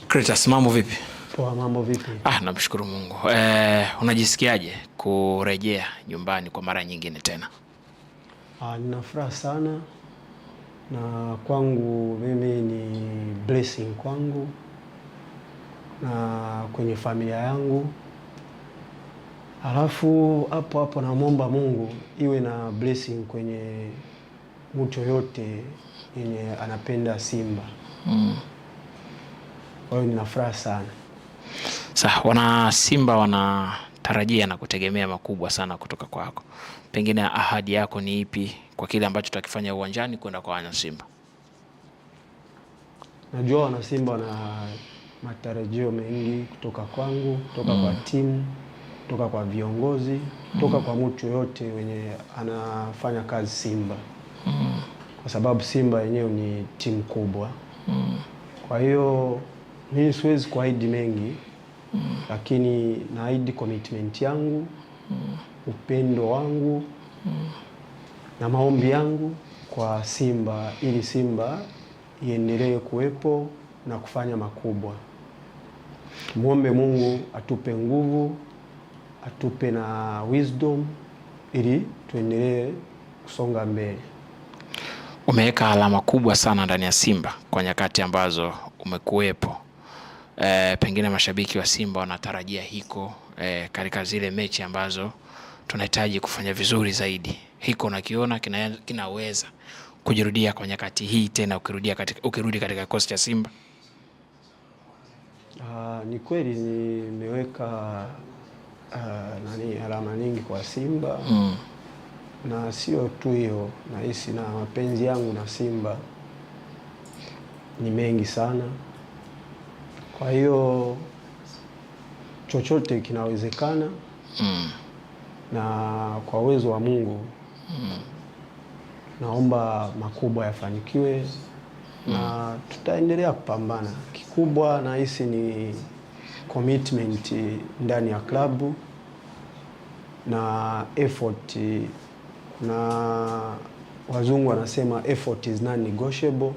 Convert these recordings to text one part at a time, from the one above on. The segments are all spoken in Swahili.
Clatous, mambo vipi? Poa, mambo vipi? Namshukuru Mungu. Unajisikiaje kurejea nyumbani kwa mara nyingine tena? Nina furaha sana, na kwangu mimi ni blessing kwangu na kwenye familia yangu. Alafu hapo namwomba Mungu iwe na blessing kwenye mtu yote yenye anapenda Simba. Kwa hiyo nina furaha sana. Wana Simba wanatarajia na kutegemea makubwa sana kutoka kwako. Pengine ahadi yako ni ipi kwa kile ambacho tutakifanya uwanjani kwenda kwa wana Simba? Najua wana Simba wana matarajio mengi kutoka kwangu, kutoka kwa timu, kutoka kwa viongozi, kutoka kwa mtu yote wenye anafanya kazi Simba. Kwa sababu Simba yenyewe ni timu kubwa. Kwa hiyo mimi siwezi kuahidi mengi, lakini naahidi commitment yangu, upendo wangu na maombi yangu kwa Simba, ili Simba iendelee kuwepo na kufanya makubwa. Muombe Mungu atupe nguvu, atupe na wisdom ili tuendelee kusonga mbele. Umeweka alama kubwa sana ndani ya Simba kwa nyakati ambazo umekuwepo. Pengine mashabiki wa Simba wanatarajia hiko katika zile mechi ambazo tunahitaji kufanya vizuri zaidi. Hiko unakiona kinaweza kujirudia kwa nyakati hii tena ukirudi katika kikosi cha Simba? Ni kweli nimeweka alama nyingi kwa Simba. Na sio tu hiyo, nahisi na mapenzi yangu na Simba ni mengi sana. Kwa hiyo chochote kinawezekana. Na kwa uwezo wa Mungu naomba makubwa yafanikiwe. Na tutaendelea kupambana. Kikubwa nahisi ni commitment ndani ya klabu na effort. Na wazungu wanasema effort is non-negotiable.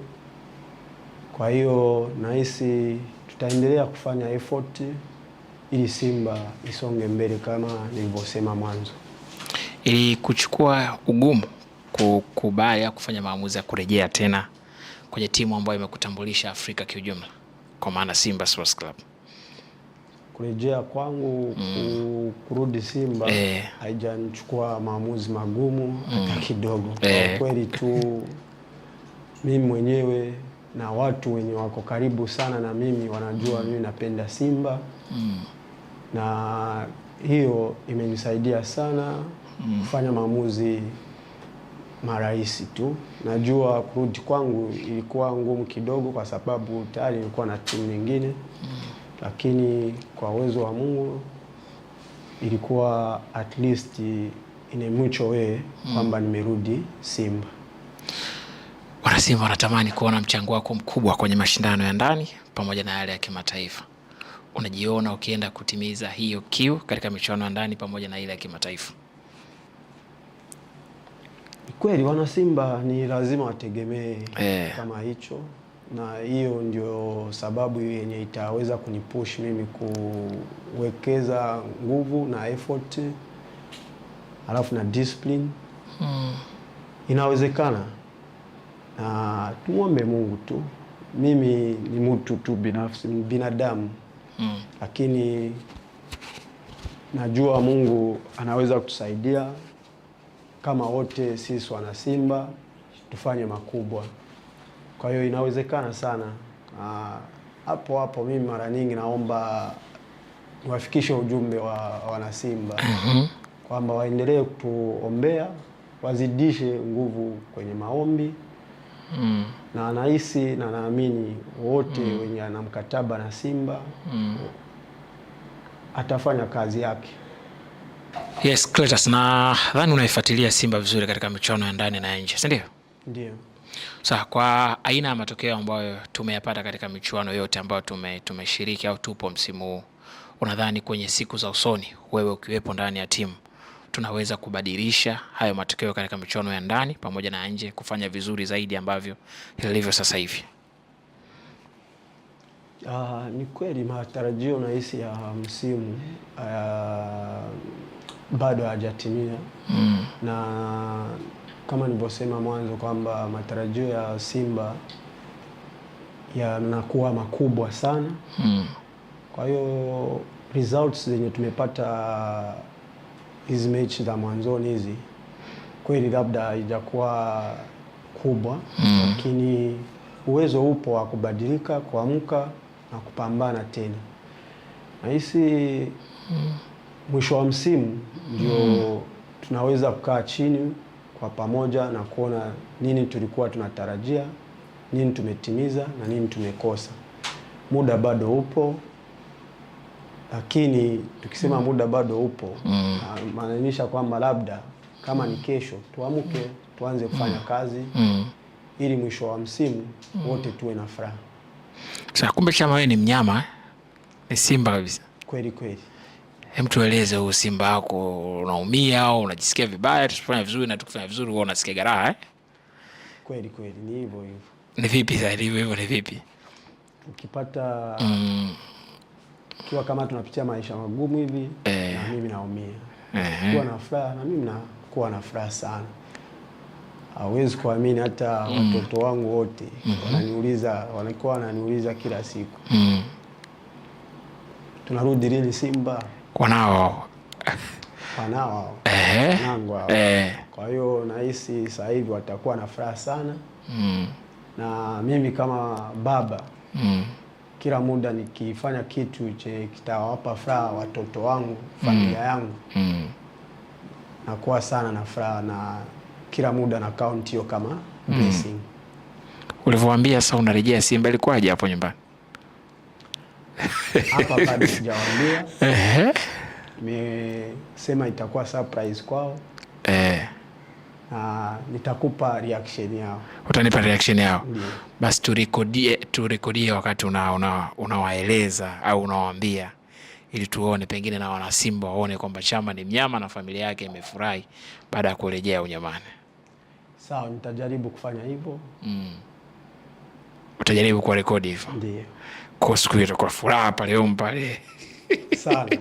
Kwa hiyo nahisi tutaendelea kufanya effort ili Simba isonge mbele kama nilivyosema mwanzo. Ili kuchukua ugumu kukubali kufanya maamuzi ya kurejea tena kwenye timu ambayo imekutambulisha Afrika kiujumla, kwa maana Simba Sports Club. Kurejea kwangu kurudi Simba haijanichukua maamuzi magumu hata kidogo. Kwa kweli tu mimi mwenyewe na watu wenye wako karibu sana na mimi wanajua mimi napenda Simba. Na hiyo imenisaidia sana kufanya maamuzi marahisi tu. Najua kurudi kwangu ilikuwa ngumu kidogo kwa sababu tayari nilikuwa na timu nyingine. Lakini kwa uwezo wa Mungu ilikuwa at least in a mutual way kwamba nimerudi Simba. Wana Simba wanatamani kuona mchango wako mkubwa kwenye mashindano ya ndani pamoja na yale ya kimataifa. Unajiona ukienda kutimiza hiyo kiu katika michuano ya ndani pamoja na ile ya kimataifa? Kweli wana Simba ni lazima wategemee kama hicho, na hiyo ndio sababu yenye itaweza kunipush mimi kuwekeza nguvu na effort, alafu na discipline. Inawezekana, na tumuombe Mungu tu. Mimi ni mtu tu binafsi, binadamu. Lakini najua Mungu anaweza kutusaidia kama wote sisi wana Simba tufanye makubwa. Kwa hiyo inawezekana sana. Hapo mimi mara nyingi naomba niwafikishe ujumbe wa wana Simba kwamba waendelee kutuombea, wazidishe nguvu kwenye maombi. Na nahisi na naamini wote wenye ana mkataba na Simba atafanya kazi yake. Yes, Clatous, nadhani unaifuatilia Simba vizuri katika michuano ya ndani na nje, si ndio? Ndio. Kwa aina ya matokeo ambayo tumeyapata katika michuano yote ambayo tumeshiriki au tupo msimu huu, unadhani kwenye siku za usoni, wewe ukiwepo ndani ya timu, tunaweza kubadilisha hayo matokeo katika michuano ya ndani pamoja na nje kufanya vizuri zaidi ambavyo ilivyo sasa hivi? Ni kweli matarajio nahisi ya msimu bado hajatimia. Na kama nilivyosema mwanzo kwamba matarajio ya Simba yanakuwa makubwa sana. Kwa hiyo results zenye tumepata hizi mechi za mwanzoni hizi kweli labda haijakuwa kubwa, lakini uwezo upo wa kubadilika, kuamka na kupambana tena. Nahisi mwisho wa msimu ndio tunaweza kukaa chini kwa pamoja na kuona nini tulikuwa tunatarajia, nini tumetimiza na nini tumekosa. Muda bado upo, lakini tukisema muda bado upo maanisha kwamba labda kama ni kesho tuamke tuanze kufanya kazi ili mwisho wa msimu wote tuwe na furaha. Sasa kumbe Chama wewe ni mnyama, ni Simba kabisa. Kweli kweli. Hem, tueleze huu Simba wako, unaumia au unajisikia vibaya? Tufanye vizuri na tukifanya vizuri wewe unasikia raha Kweli kweli, ni hivyo hivyo. Ni vipi sasa hivyo ni vipi? Ukipata kiwa kama tunapitia maisha magumu hivi na mimi naumia. Kuwa na furaha na mimi nakuwa na furaha sana. Hawezi kuamini hata watoto wangu wote wanakuwa wananiuliza kila siku. Tunarudi lini Simba? Wanao. Kwa hiyo nahisi sasa hivi watakuwa na furaha sana. Na mimi kama baba kila muda nikifanya kitu che kitawapa furaha watoto wangu, familia yangu, nakuwa sana na furaha na kila muda na count hiyo kama blessing. Ulivyowaambia sasa unarejea Simba ilikuwaje hapo nyumbani? Hapa bado sijawaambia. Nimesema itakuwa surprise kwao. Nitakupa reaction yao. Utanipa reaction yao? Basi turekodie wakati unawaeleza au unawaambia, ili tuone pengine na wana Simba waone kwamba Chama ni mnyama na familia yake imefurahi baada ya kurejea unyamani. Sawa, nitajaribu kufanya hivyo. Utajaribu kwa rekodi hivyo? Ndio. Kwa siku hiyo kwa furaha pale pale. Sana.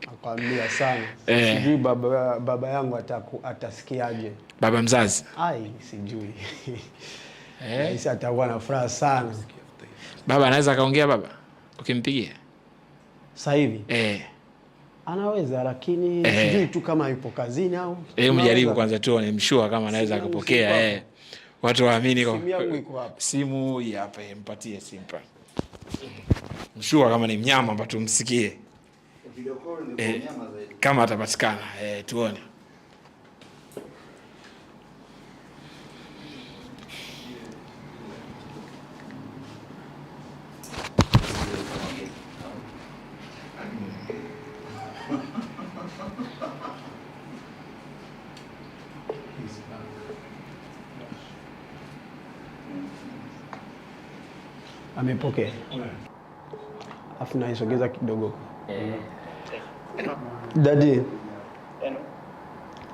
Nakwambia sana. Sijui baba yangu atasikiaje. Baba mzazi? Sijui. Sasa atakuwa na furaha sana. Baba anaweza kaongea baba? Ukimpigia? Sasa hivi? Anaweza, lakini sijui tu kama yupo kazini au. Mjaribu kwanza tu nimshua kama anaweza akapokea. Watu waamini kwa simu yangu iko hapa. Simu hii hapa, mpatie Simba. Mshua kama ni mnyama mpaka tumsikie. Video call ni mnyama zaidi. Kama atapatikana, tuone. Amepokea. Afu naisogeza kidogo. Daddy.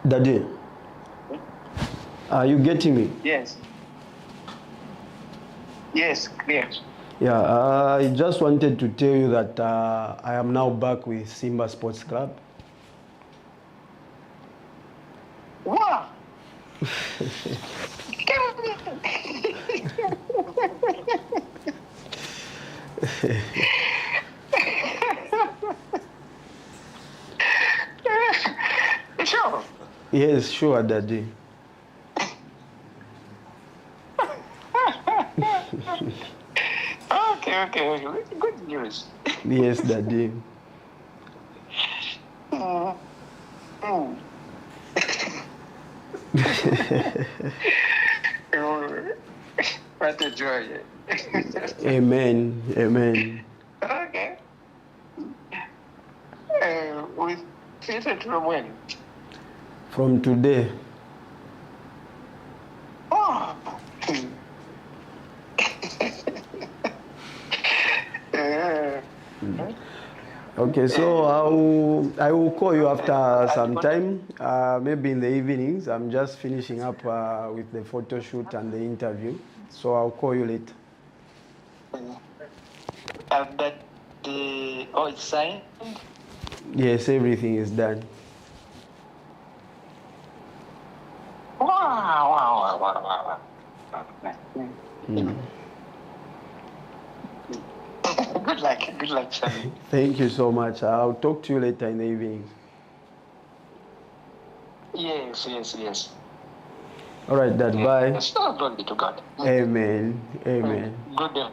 Daddy. Are you getting me? Yes. Yes, clear. Yeah, I just wanted to tell you that I am now back with Simba Sports Club. Wow. Sure. Yes, sure, Daddy. Okay. Good news. Yes, Daddy. What a joy. Amen. Okay. We fitted from when? From today. Oh. Okay, so I will call you after some time, maybe in the evenings. I'm just finishing up with the photo shoot and the interview, so I'll call you later. that the it's signed. Yes, everything is done. Wow. Good luck, Shami. Thank you so much. I'll talk to you later in the evening. Yes. All right, Dad. Bye. Yes, glory be to God. Amen. Amen. Good day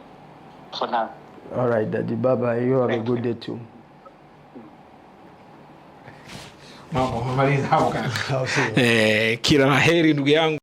for now. All right, Daddy. Bye bye. You have a good day too. Mambo umemaliza hapo kaka. I'll see you. Kila la heri ndugu yangu.